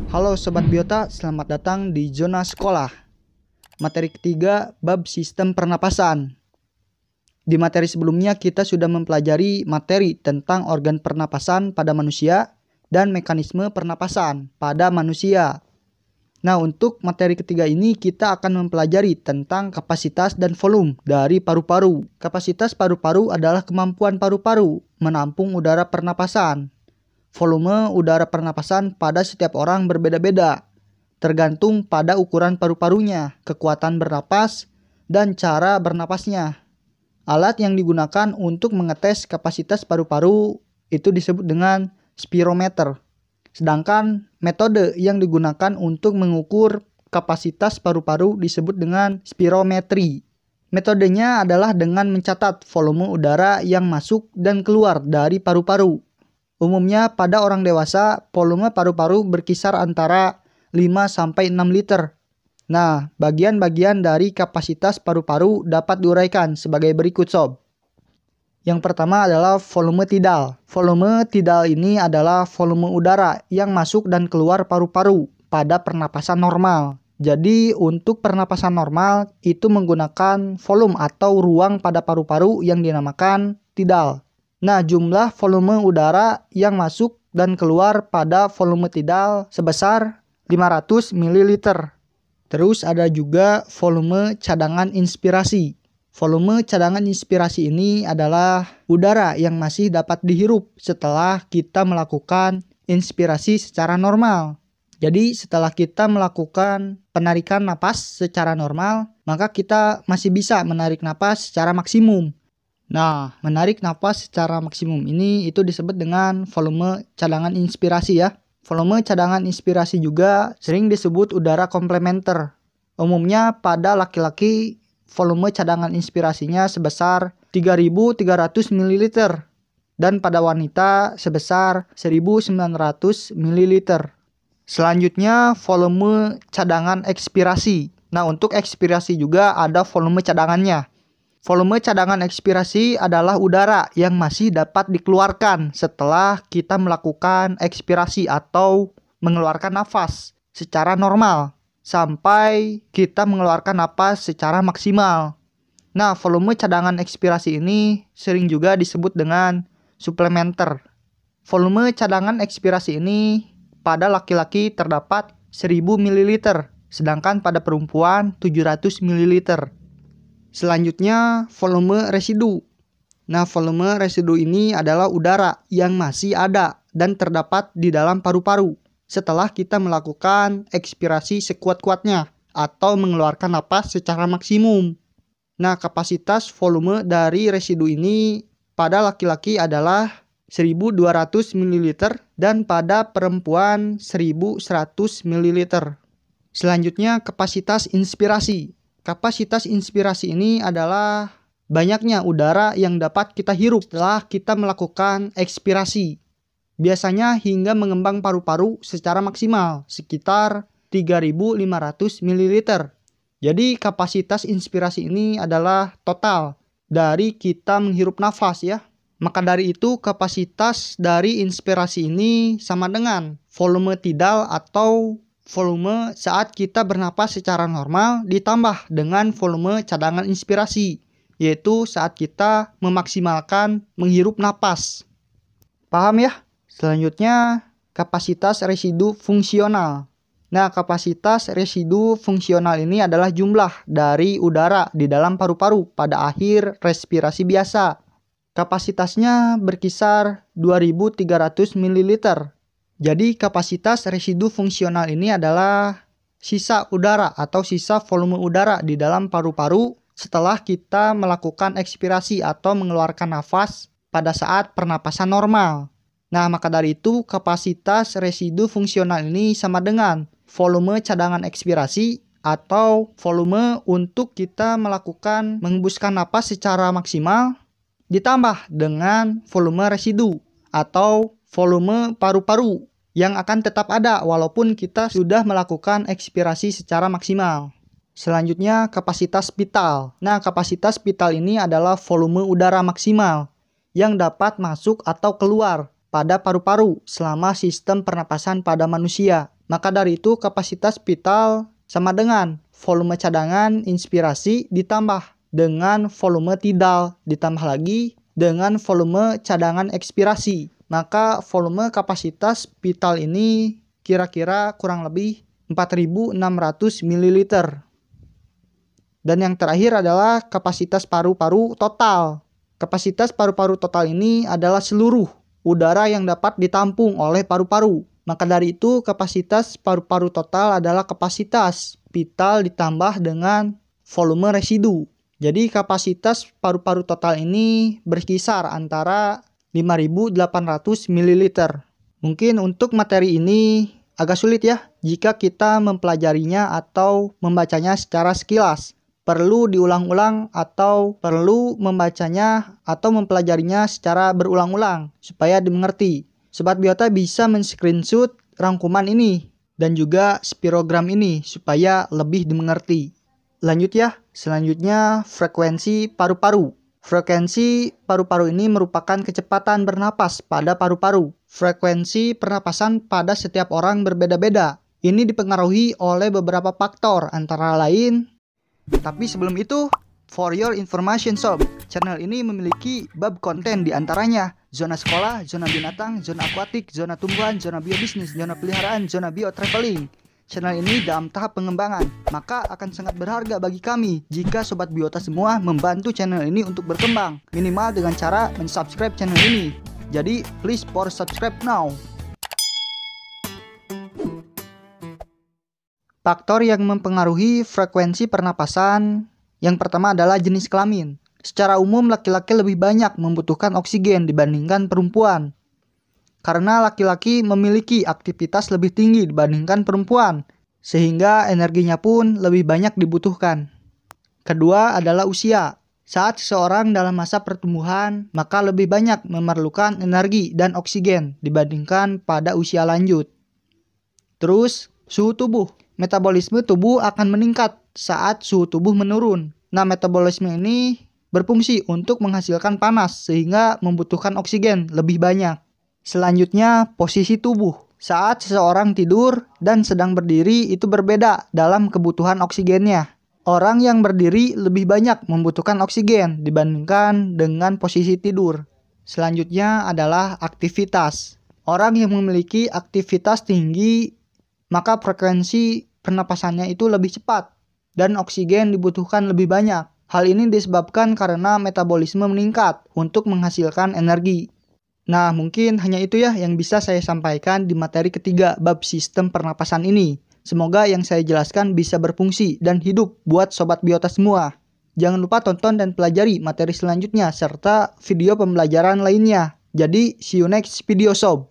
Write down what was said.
Halo Sobat Biota, selamat datang di Zona Sekolah. Materi ketiga, bab sistem pernapasan. Di materi sebelumnya kita sudah mempelajari materi tentang organ pernapasan pada manusia dan mekanisme pernapasan pada manusia. Nah, untuk materi ketiga ini kita akan mempelajari tentang kapasitas dan volume dari paru-paru. Kapasitas paru-paru adalah kemampuan paru-paru menampung udara pernapasan. Volume udara pernapasan pada setiap orang berbeda-beda, tergantung pada ukuran paru-parunya, kekuatan bernapas, dan cara bernapasnya. Alat yang digunakan untuk mengetes kapasitas paru-paru itu disebut dengan spirometer. Sedangkan metode yang digunakan untuk mengukur kapasitas paru-paru disebut dengan spirometri. Metodenya adalah dengan mencatat volume udara yang masuk dan keluar dari paru-paru. Umumnya pada orang dewasa, volume paru-paru berkisar antara 5-6 liter. Nah, bagian-bagian dari kapasitas paru-paru dapat diuraikan sebagai berikut sob. Yang pertama adalah volume tidal. Volume tidal ini adalah volume udara yang masuk dan keluar paru-paru pada pernapasan normal. Jadi untuk pernapasan normal itu menggunakan volume atau ruang pada paru-paru yang dinamakan tidal. Nah, jumlah volume udara yang masuk dan keluar pada volume tidal sebesar 500 ml. Terus ada juga volume cadangan inspirasi. Volume cadangan inspirasi ini adalah udara yang masih dapat dihirup setelah kita melakukan inspirasi secara normal. Jadi setelah kita melakukan penarikan napas secara normal, maka kita masih bisa menarik napas secara maksimum. Nah, menarik napas secara maksimum ini itu disebut dengan volume cadangan inspirasi ya. Volume cadangan inspirasi juga sering disebut udara komplementer. Umumnya pada laki-laki volume cadangan inspirasinya sebesar 3.300 ml dan pada wanita sebesar 1.900 ml. Selanjutnya volume cadangan ekspirasi. Nah, untuk ekspirasi juga ada volume cadangannya. Volume cadangan ekspirasi adalah udara yang masih dapat dikeluarkan setelah kita melakukan ekspirasi atau mengeluarkan nafas secara normal sampai kita mengeluarkan napas secara maksimal. Nah, volume cadangan ekspirasi ini sering juga disebut dengan suplementer. Volume cadangan ekspirasi ini pada laki-laki terdapat 1000 ml, sedangkan pada perempuan 700 ml. Selanjutnya, volume residu. Nah, volume residu ini adalah udara yang masih ada dan terdapat di dalam paru-paru setelah kita melakukan ekspirasi sekuat-kuatnya atau mengeluarkan napas secara maksimum. Nah, kapasitas volume dari residu ini pada laki-laki adalah 1.200 ml dan pada perempuan 1.100 ml. Selanjutnya, kapasitas inspirasi. Kapasitas inspirasi ini adalah banyaknya udara yang dapat kita hirup setelah kita melakukan ekspirasi. Biasanya hingga mengembang paru-paru secara maksimal, sekitar 3.500 ml. Jadi kapasitas inspirasi ini adalah total dari kita menghirup nafas ya. Maka dari itu kapasitas dari inspirasi ini sama dengan volume tidal atau volume saat kita bernapas secara normal ditambah dengan volume cadangan inspirasi, yaitu saat kita memaksimalkan menghirup napas. Paham ya? Selanjutnya, kapasitas residu fungsional. Nah, kapasitas residu fungsional ini adalah jumlah dari udara di dalam paru-paru pada akhir respirasi biasa. Kapasitasnya berkisar 2.300 ml. Jadi kapasitas residu fungsional ini adalah sisa udara atau sisa volume udara di dalam paru-paru setelah kita melakukan ekspirasi atau mengeluarkan nafas pada saat pernapasan normal. Nah, maka dari itu kapasitas residu fungsional ini sama dengan volume cadangan ekspirasi atau volume untuk kita melakukan menghembuskan napas secara maksimal ditambah dengan volume residu atau volume paru-paru yang akan tetap ada walaupun kita sudah melakukan ekspirasi secara maksimal. Selanjutnya kapasitas vital. Nah, kapasitas vital ini adalah volume udara maksimal yang dapat masuk atau keluar pada paru-paru selama sistem pernapasan pada manusia. Maka dari itu kapasitas vital sama dengan volume cadangan inspirasi ditambah dengan volume tidal ditambah lagi dengan volume cadangan ekspirasi. Maka volume kapasitas vital ini kira-kira kurang lebih 4.600 ml. Dan yang terakhir adalah kapasitas paru-paru total. Kapasitas paru-paru total ini adalah seluruh udara yang dapat ditampung oleh paru-paru. Maka dari itu kapasitas paru-paru total adalah kapasitas vital ditambah dengan volume residu. Jadi kapasitas paru-paru total ini berkisar antara 5.800 ml. Mungkin untuk materi ini agak sulit ya jika kita mempelajarinya atau membacanya secara sekilas. Perlu diulang-ulang atau perlu membacanya atau mempelajarinya secara berulang-ulang supaya dimengerti. Sobat Biota bisa men-screenshot rangkuman ini dan juga spirogram ini supaya lebih dimengerti. Lanjut ya, selanjutnya frekuensi paru-paru. Frekuensi paru-paru ini merupakan kecepatan bernapas pada paru-paru. Frekuensi pernapasan pada setiap orang berbeda-beda. Ini dipengaruhi oleh beberapa faktor, antara lain. Tapi sebelum itu, for your information sob, channel ini memiliki bab konten di antaranya zona sekolah, zona binatang, zona akuatik, zona tumbuhan, zona biobisnis, zona peliharaan, zona biotraveling. Channel ini dalam tahap pengembangan, maka akan sangat berharga bagi kami jika Sobat Biota semua membantu channel ini untuk berkembang, minimal dengan cara mensubscribe channel ini. Jadi, please for subscribe now. Faktor yang mempengaruhi frekuensi pernapasan, yang pertama adalah jenis kelamin. Secara umum, laki-laki lebih banyak membutuhkan oksigen dibandingkan perempuan. Karena laki-laki memiliki aktivitas lebih tinggi dibandingkan perempuan, sehingga energinya pun lebih banyak dibutuhkan. Kedua adalah usia. Saat seseorang dalam masa pertumbuhan, maka lebih banyak memerlukan energi dan oksigen dibandingkan pada usia lanjut. Terus, suhu tubuh. Metabolisme tubuh akan meningkat saat suhu tubuh menurun. Nah, metabolisme ini berfungsi untuk menghasilkan panas, sehingga membutuhkan oksigen lebih banyak. Selanjutnya, posisi tubuh. Saat seseorang tidur dan sedang berdiri itu berbeda dalam kebutuhan oksigennya. Orang yang berdiri lebih banyak membutuhkan oksigen dibandingkan dengan posisi tidur. Selanjutnya adalah aktivitas. Orang yang memiliki aktivitas tinggi, maka frekuensi pernapasannya itu lebih cepat dan oksigen dibutuhkan lebih banyak. Hal ini disebabkan karena metabolisme meningkat untuk menghasilkan energi. Nah, mungkin hanya itu ya yang bisa saya sampaikan di materi ketiga bab sistem pernapasan ini. Semoga yang saya jelaskan bisa berfungsi dan hidup buat Sobat Biota semua. Jangan lupa tonton dan pelajari materi selanjutnya serta video pembelajaran lainnya. Jadi, see you next video sob.